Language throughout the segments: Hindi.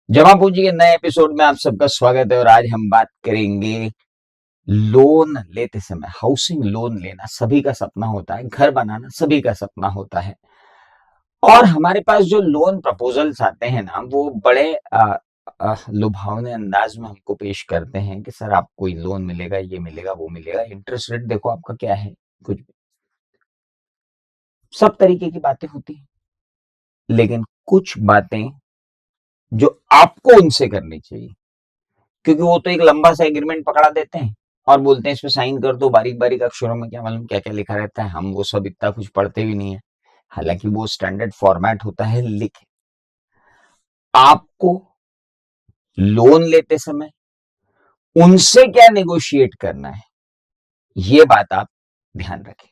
जमा पूंजी के नए एपिसोड में आप सबका स्वागत है और आज हम बात करेंगे लोन लेते समय। हाउसिंग लोन लेना सभी का सपना होता है, घर बनाना सभी का सपना होता है और हमारे पास जो लोन प्रपोजल्स आते हैं ना वो बड़े लुभावने अंदाज में हमको पेश करते हैं कि सर आपको ये लोन मिलेगा, ये मिलेगा, वो मिलेगा, इंटरेस्ट रेट देखो आपका क्या है, कुछ भी, सब तरीके की बातें होती हैं। लेकिन कुछ बातें जो आपको उनसे करनी चाहिए, क्योंकि वो तो एक लंबा सा एग्रीमेंट पकड़ा देते हैं और बोलते हैं इसमें साइन कर दो, बारीक बारीक अक्षरों में क्या मालूम क्या क्या लिखा रहता है, हम वो सब इतना कुछ पढ़ते भी नहीं है। हालांकि वो स्टैंडर्ड फॉर्मेट होता है लिखे। आपको लोन लेते समय उनसे क्या नेगोशिएट करना है, ये बात आप ध्यान रखें।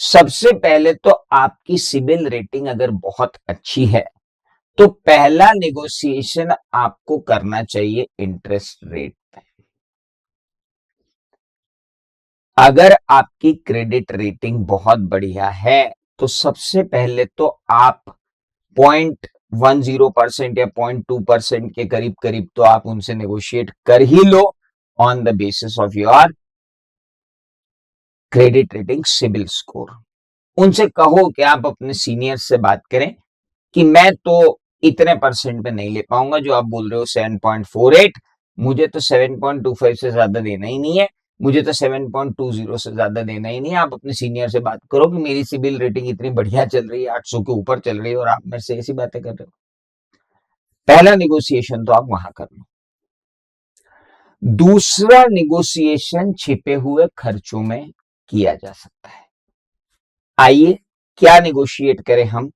सबसे पहले तो आपकी सिबिल रेटिंग अगर बहुत अच्छी है तो पहला नेगोशिएशन आपको करना चाहिए इंटरेस्ट रेट पे। अगर आपकी क्रेडिट रेटिंग बहुत बढ़िया है तो सबसे पहले तो आप 0.10% या 0.2% के करीब करीब तो आप उनसे नेगोशिएट कर ही लो on the basis of your credit rating CIBIL score. उनसे कहो कि आप अपने सीनियर से बात करें कि मैं तो इतने परसेंट पे नहीं ले पाऊंगा, जो आप बोल रहे हो 7.48, मुझे तो 7.25 से ज्यादा देना ही नहीं है, मुझे तो 7.20 से ज्यादा देना ही नहीं है। आप अपने सीनियर से बात करो कि मेरी सिबिल रेटिंग इतनी बढ़िया चल रही है, 800 के ऊपर चल रही है और आप मेरे से ऐसी बातें कर रहे हो। पहला निगोशिएशन तो आप वहां कर लो। दूसरा निगोशिएशन छिपे हुए खर्चों में किया जा सकता है। आइए क्या निगोशिएट करें हम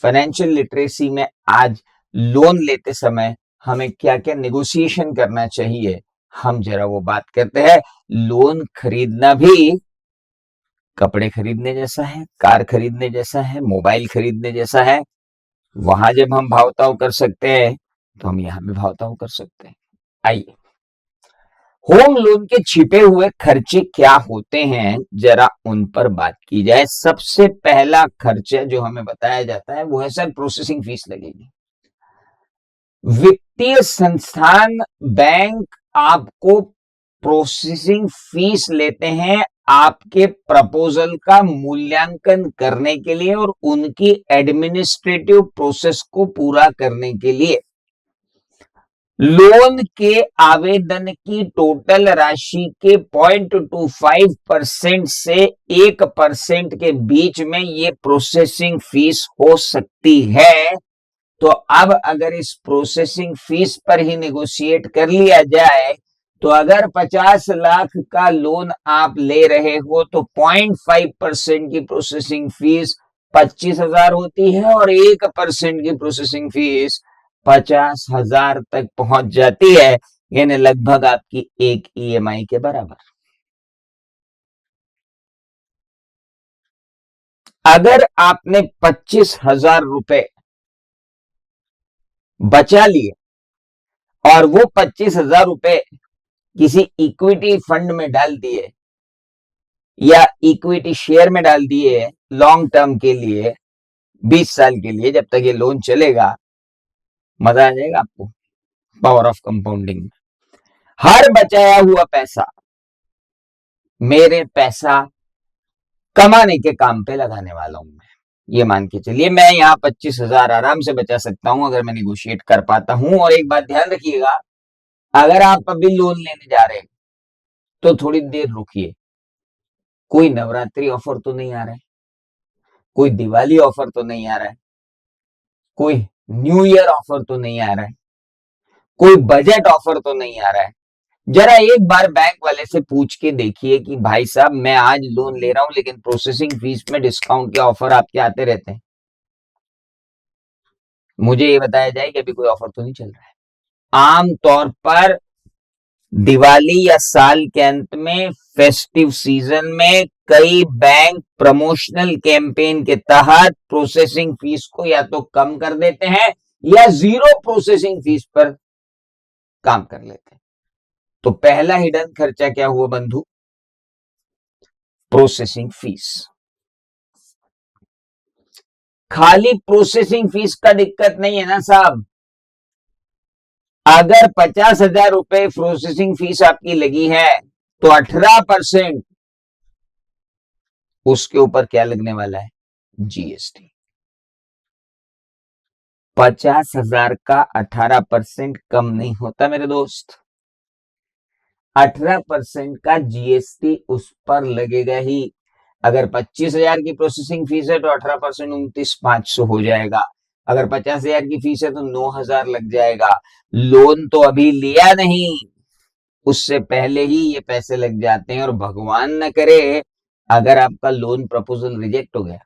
फाइनेंशियल लिटरेसी में। आज लोन लेते समय हमें क्या क्या निगोशिएशन करना चाहिए, हम जरा वो बात करते हैं। लोन खरीदना भी कपड़े खरीदने जैसा है, कार खरीदने जैसा है, मोबाइल खरीदने जैसा है। वहां जब हम भावताव कर सकते हैं तो हम यहां भी भावताव कर सकते हैं। आइए, होम लोन के छिपे हुए खर्चे क्या होते हैं जरा उन पर बात की जाए। सबसे पहला खर्चा जो हमें बताया जाता है वो है सर प्रोसेसिंग फीस लगेगी। वित्तीय संस्थान, बैंक आपको प्रोसेसिंग फीस लेते हैं आपके प्रपोजल का मूल्यांकन करने के लिए और उनकी एडमिनिस्ट्रेटिव प्रोसेस को पूरा करने के लिए। लोन के आवेदन की टोटल राशि के 0.25% से 1% के बीच में ये प्रोसेसिंग फीस हो सकती है। तो अब अगर इस प्रोसेसिंग फीस पर ही नेगोशिएट कर लिया जाए तो अगर 50 लाख का लोन आप ले रहे हो तो 0.5% की प्रोसेसिंग फीस 25,000 होती है और 1% की प्रोसेसिंग फीस 50,000 तक पहुंच जाती है, यानी लगभग आपकी एक ईएमआई के बराबर। अगर आपने 25,000 रुपए बचा लिए और वो 25,000 रुपए किसी इक्विटी फंड में डाल दिए या इक्विटी शेयर में डाल दिए लॉन्ग टर्म के लिए, 20 साल के लिए, जब तक ये लोन चलेगा, मजा आ जाएगा आपको पावर ऑफ कंपाउंडिंग। हर बचाया हुआ पैसा मेरे पैसा कमाने के काम पे लगाने वाला हूं मैं। ये मान के चलिए मैं यहाँ 25,000 आराम से बचा सकता हूं अगर मैं निगोशिएट कर पाता हूं। और एक बात ध्यान रखिएगा, अगर आप अभी लोन लेने जा रहे हैं तो थोड़ी देर रुकिए। कोई नवरात्रि ऑफर तो नहीं आ रहा है, कोई दिवाली ऑफर तो नहीं आ रहा है, कोई न्यू ईयर ऑफर तो नहीं आ रहा है, कोई बजट ऑफर तो नहीं आ रहा है। जरा एक बार बैंक वाले से पूछ के देखिए कि भाई साहब मैं आज लोन ले रहा हूं लेकिन प्रोसेसिंग फीस में डिस्काउंट के ऑफर आपके आते रहते हैं, मुझे ये बताया जाए कि अभी कोई ऑफर तो नहीं चल रहा है। आम तौर पर दिवाली या साल के अंत में, फेस्टिव सीजन में कई बैंक प्रमोशनल कैंपेन के तहत प्रोसेसिंग फीस को या तो कम कर देते हैं या जीरो प्रोसेसिंग फीस पर काम कर लेते हैं। तो पहला हिडन खर्चा क्या हुआ बंधु? Processing fees. खाली प्रोसेसिंग फीस का दिक्कत नहीं है ना साहब, अगर 50,000 रुपए प्रोसेसिंग फीस आपकी लगी है तो 18% उसके ऊपर क्या लगने वाला है, जीएसटी। 50,000 का 18% कम नहीं होता मेरे दोस्त। 18% का जीएसटी उस पर लगेगा ही। अगर 25,000 की प्रोसेसिंग फीस है तो 18% 29,500 हो जाएगा। अगर 50,000 की फीस है तो 9,000 लग जाएगा। लोन तो अभी लिया नहीं, उससे पहले ही ये पैसे लग जाते हैं। और भगवान न करे अगर आपका लोन प्रपोजल रिजेक्ट हो गया,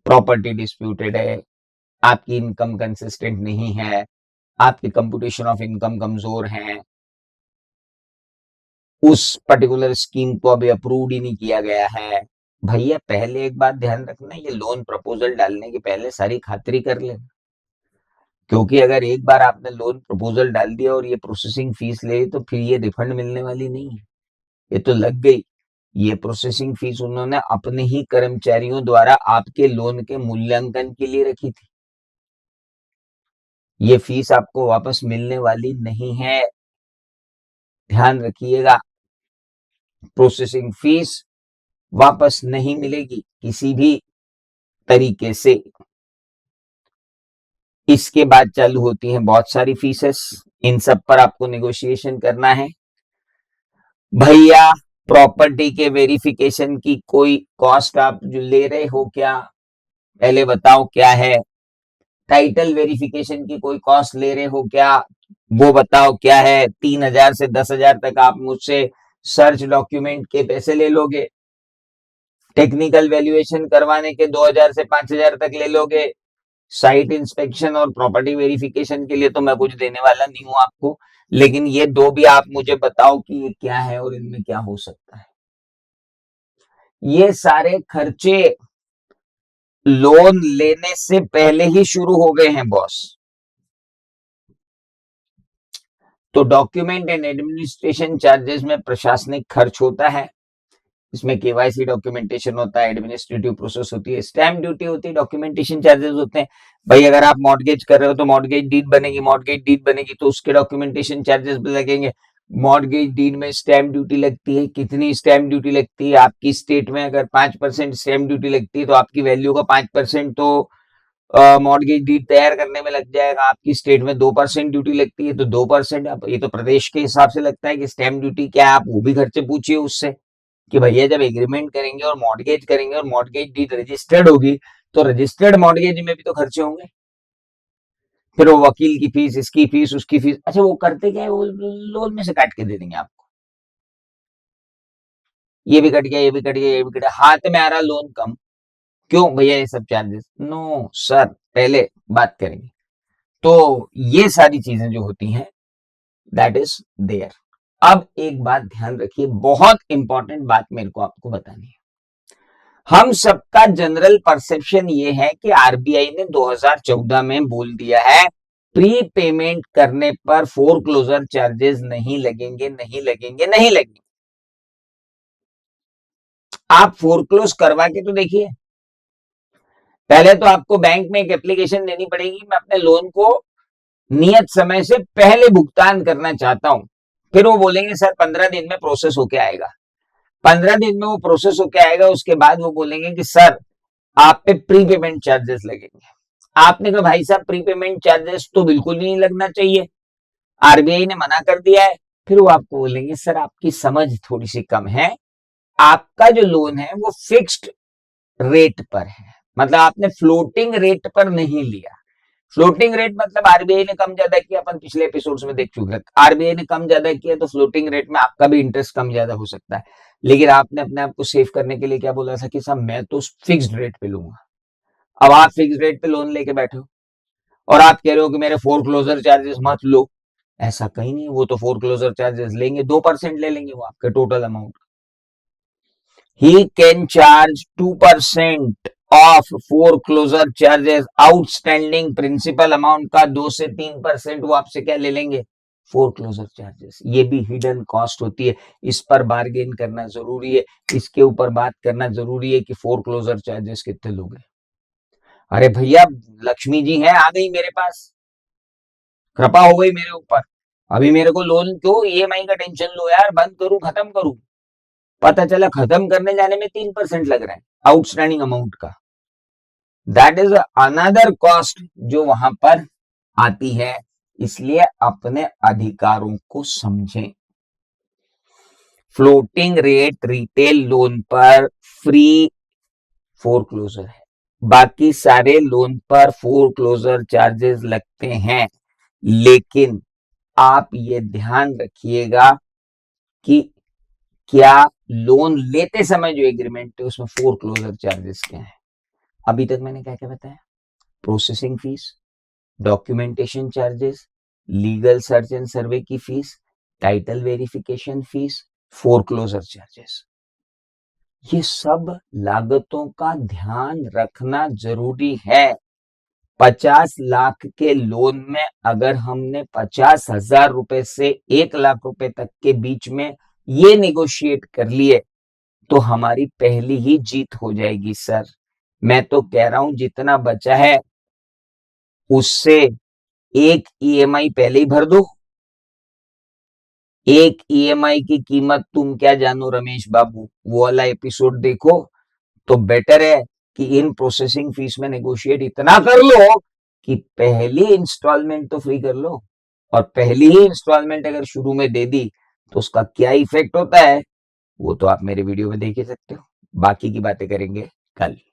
प्रॉपर्टी डिस्प्यूटेड है, आपकी इनकम कंसिस्टेंट नहीं है, आपकी कंप्यूटेशन ऑफ इनकम कमजोर है, उस पर्टिकुलर स्कीम को अभी अप्रूव ही नहीं किया गया है, भैया पहले एक बात ध्यान रखना, ये लोन प्रपोजल डालने के पहले सारी खातिरी कर लेना। क्योंकि अगर एक बार आपने लोन प्रपोजल डाल दिया और ये प्रोसेसिंग फीस ले तो फिर ये रिफंड मिलने वाली नहीं है। ये तो लग गई। ये प्रोसेसिंग फीस उन्होंने अपने ही कर्मचारियों द्वारा आपके लोन के मूल्यांकन के लिए रखी थी। ये फीस आपको वापस मिलने वाली नहीं है, ध्यान रखिएगा। प्रोसेसिंग फीस वापस नहीं मिलेगी किसी भी तरीके से। इसके बाद चालू होती हैं बहुत सारी फीसेस, इन सब पर आपको नेगोशिएशन करना है। भैया प्रॉपर्टी के वेरिफिकेशन की कोई कॉस्ट आप जो ले रहे हो क्या, पहले बताओ क्या है। टाइटल वेरिफिकेशन की कोई कॉस्ट ले रहे हो क्या, वो बताओ क्या है। 3,000 से 10,000 तक आप मुझसे सर्च डॉक्यूमेंट के पैसे ले लोगे। टेक्निकल वैल्यूएशन करवाने के 2,000 से 5,000 तक ले लोगे। साइट इंस्पेक्शन और प्रॉपर्टी वेरिफिकेशन के लिए तो मैं कुछ देने वाला नहीं हूं आपको, लेकिन ये दो भी आप मुझे बताओ कि ये क्या है और इनमें क्या हो सकता है। ये सारे खर्चे लोन लेने से पहले ही शुरू हो गए हैं बॉस। तो डॉक्यूमेंट एंड एडमिनिस्ट्रेशन चार्जेस में प्रशासनिक खर्च होता है, इसमें केवाईसी डॉक्यूमेंटेशन होता है, एडमिनिस्ट्रेटिव प्रोसेस होती है, स्टैम्प ड्यूटी होती है, डॉक्यूमेंटेशन चार्जेस होते हैं। भाई अगर आप मॉर्गेज कर रहे हो तो मॉर्गेज डीड बनेगी, मॉर्गेज डीड बनेगी तो उसके डॉक्यूमेंटेशन चार्जेस भी लगेंगे। मॉर्गेज डीड में स्टैम्प ड्यूटी लगती है, कितनी स्टैम्प ड्यूटी लगती है आपकी स्टेट में, अगर 5% स्टैम्प ड्यूटी लगती है तो आपकी वैल्यू का 5% तो मॉर्गेज डीड तैयार करने में लग जाएगा। आपकी स्टेट में 2% ड्यूटी लगती है तो 2%, ये तो प्रदेश के हिसाब से लगता है कि स्टैम्प ड्यूटी क्या है, आप वो भी खर्चे पूछिए उससे कि भैया जब एग्रीमेंट करेंगे और मॉर्गेज करेंगे और मॉर्गेज डीड रजिस्टर्ड होगी तो रजिस्टर्ड मॉर्गेज में भी तो खर्चे होंगे। फिर वो वकील की फीस, इसकी फीस, उसकी फीस। अच्छा वो करते क्या है, वो लोन में से काट के दे देंगे आपको, ये भी कट गया, ये भी कट गया, ये भी कट गया, हाथ में आ रहा लोन कम। क्यों भैया ये सब चार्जेस, नो सर, पहले बात करेंगे। तो ये सारी चीजें जो होती हैं दैट इज देयर। अब एक बात ध्यान रखिए, बहुत इंपॉर्टेंट बात मेरे को आपको बतानी है। हम सबका जनरल परसेप्शन ये है कि आरबीआई ने 2014 में बोल दिया है प्री पेमेंट करने पर फोरक्लोजर चार्जेस नहीं लगेंगे, नहीं लगेंगे, नहीं लगेंगे। आप फोरक्लोज करवा के तो देखिए। पहले तो आपको बैंक में एक एप्लीकेशन देनी पड़ेगी, मैं अपने लोन को नियत समय से पहले भुगतान करना चाहता हूं। फिर वो बोलेंगे सर 15 दिन में प्रोसेस होके आएगा। 15 दिन में वो प्रोसेस होके आएगा, उसके बाद वो बोलेंगे कि सर आप पे प्री पेमेंट चार्जेस लगेंगे। आपने कहा भाई साहब प्री पेमेंट चार्जेस तो बिल्कुल नहीं लगना चाहिए, आरबीआई ने मना कर दिया है। फिर वो आपको बोलेंगे सर आपकी समझ थोड़ी सी कम है, आपका जो लोन है वो फिक्स्ड रेट पर है, मतलब आपने फ्लोटिंग रेट पर नहीं लिया। फ्लोटिंग रेट मतलब आरबीआई ने कम ज्यादा किया, अपन पिछले एपिसोड्स में देख चुके हैं, आरबीआई ने कम ज्यादा किया तो फ्लोटिंग रेट में आपका भी इंटरेस्ट कम ज्यादा हो सकता है। लेकिन आपने अपने आप को सेव करने के लिए क्या बोला था कि साहब मैं तो फिक्स्ड रेट पे लूंगा। अब आप फिक्स्ड रेट पे लोन लेके बैठे हो और आप कह रहे हो कि मेरे फोरक्लोजर चार्जेस मत लो। ऐसा कहीं नहीं, वो तो फोरक्लोजर चार्जेस लेंगे, 2% ले लेंगे वो आपके total amount. He can charge 2% of foreclosure charges, outstanding principal amount का 2 से 3% वो आपसे क्या ले लेंगे, फोरक्लोजर चार्जेस। ये भी हिडन कॉस्ट होती है, इस पर बार्गेन करना जरूरी है, इसके ऊपर बात करना जरूरी है कि फोरक्लोजर चार्जेस कितने लोग हैं। अरे भैया लक्ष्मी जी हैं आ गई मेरे पास, कृपा हो गई मेरे ऊपर, अभी मेरे को लोन क्यों ईएमआई का टेंशन लो यार, बंद करूं खत्म करूं, पता चला खत्म करने जाने में 3% लग रहा है आउटस्टैंडिंग अमाउंट का। दैट इज अनदर कॉस्ट जो वहां पर आती है। इसलिए अपने अधिकारों को समझें। फ्लोटिंग रेट रिटेल लोन पर फ्री फोरक्लोजर है, बाकी सारे लोन पर फोरक्लोजर चार्जेस लगते हैं। लेकिन आप ये ध्यान रखिएगा कि क्या लोन लेते समय जो एग्रीमेंट है उसमें फोरक्लोजर चार्जेस क्या है। अभी तक मैंने क्या क्या बताया, processing fees, documentation charges, legal search and survey की fees, title verification fees, foreclosure charges, ये सब लागतों का ध्यान रखना जरूरी है। 50 लाख के लोन में अगर हमने 50,000 रुपए से 1 लाख रुपए तक के बीच में ये नेगोशिएट कर लिए तो हमारी पहली ही जीत हो जाएगी सर। मैं तो कह रहा हूं जितना बचा है उससे एक ईएमआई पहले ही भर दो। एक ईएमआई की कीमत तुम क्या जानो रमेश बाबू, वो वाला एपिसोड देखो तो बेटर है कि इन प्रोसेसिंग फीस में नेगोशिएट इतना कर लो कि पहली इंस्टॉलमेंट तो फ्री कर लो। और पहली ही इंस्टॉलमेंट अगर शुरू में दे दी तो उसका क्या इफेक्ट होता है वो तो आप मेरे वीडियो में देख ही सकते हो। बाकी की बातें करेंगे कल।